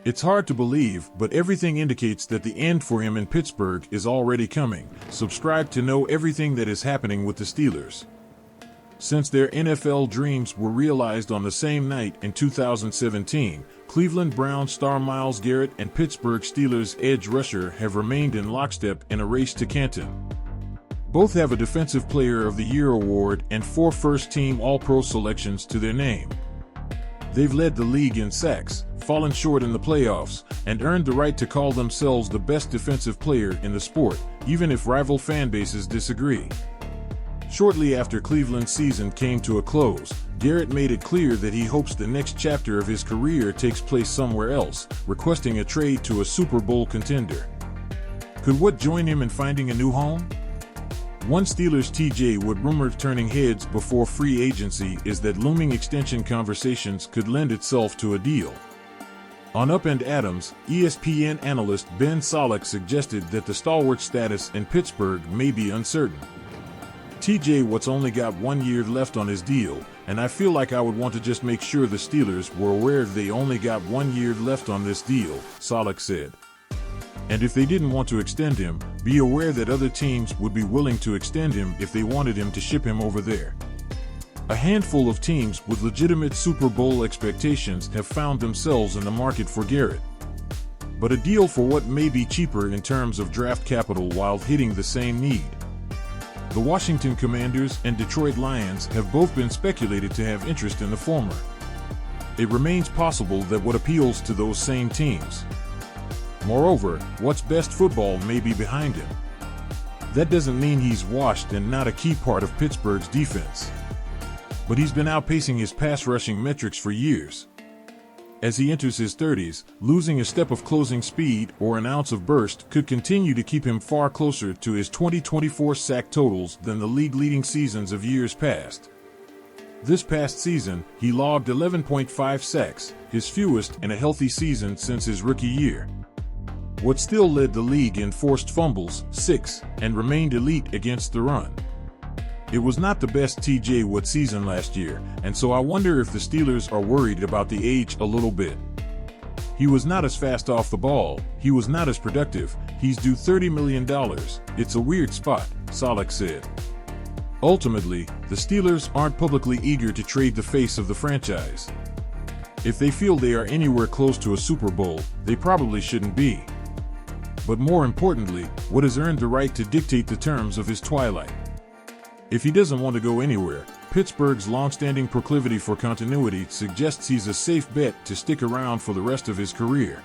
It's hard to believe, but everything indicates that the end for him in Pittsburgh is already coming. Subscribe to know everything that is happening with the Steelers. Since their NFL dreams were realized on the same night in 2017, Cleveland Browns star Myles Garrett and Pittsburgh Steelers edge rusher have remained in lockstep in a race to Canton. Both have a Defensive Player of the Year award and 4 first-team All-Pro selections to their name. They've led the league in sacks, fallen short in the playoffs, and earned the right to call themselves the best defensive player in the sport, even if rival fan bases disagree. Shortly after Cleveland's season came to a close, Garrett made it clear that he hopes the next chapter of his career takes place somewhere else, requesting a trade to a Super Bowl contender. Could what join him in finding a new home? One Steelers TJ Watt rumor turning heads before free agency is that looming extension conversations could lend itself to a deal. On Up and Adams, ESPN analyst Ben Solak suggested that the stalwart's status in Pittsburgh may be uncertain. TJ Watt's only got 1 year left on his deal, and I feel like I would want to just make sure the Steelers were aware they only got 1 year left on this deal, Solak said. And if they didn't want to extend him, be aware that other teams would be willing to extend him if they wanted him to ship him over there. A handful of teams with legitimate Super Bowl expectations have found themselves in the market for Garrett. But a deal for what may be cheaper in terms of draft capital while hitting the same need. The Washington Commanders and Detroit Lions have both been speculated to have interest in the former. It remains possible that what appeals to those same teams. Moreover, Watt's best football may be behind him. That doesn't mean he's washed and not a key part of Pittsburgh's defense. But he's been outpacing his pass rushing metrics for years. As he enters his 30s, losing a step of closing speed or an ounce of burst could continue to keep him far closer to his 2024 sack totals than the league-leading seasons of years past. This past season, he logged 11.5 sacks, his fewest in a healthy season since his rookie year. Watt still led the league in forced fumbles, 6, and remained elite against the run. It was not the best TJ Watt season last year, and so I wonder if the Steelers are worried about the age a little bit. He was not as fast off the ball, he was not as productive, he's due $30 million, it's a weird spot, Solak said. Ultimately, the Steelers aren't publicly eager to trade the face of the franchise. If they feel they are anywhere close to a Super Bowl, they probably shouldn't be. But more importantly, Watt has earned the right to dictate the terms of his twilight. If he doesn't want to go anywhere, Pittsburgh's long-standing proclivity for continuity suggests he's a safe bet to stick around for the rest of his career.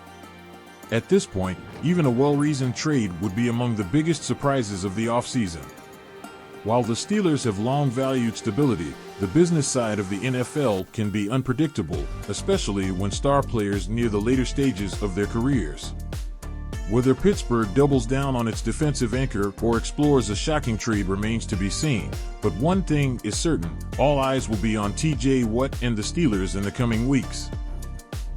At this point, even a well-reasoned trade would be among the biggest surprises of the offseason. While the Steelers have long valued stability, the business side of the NFL can be unpredictable, especially when star players near the later stages of their careers. Whether Pittsburgh doubles down on its defensive anchor or explores a shocking trade remains to be seen, but one thing is certain, all eyes will be on TJ Watt and the Steelers in the coming weeks.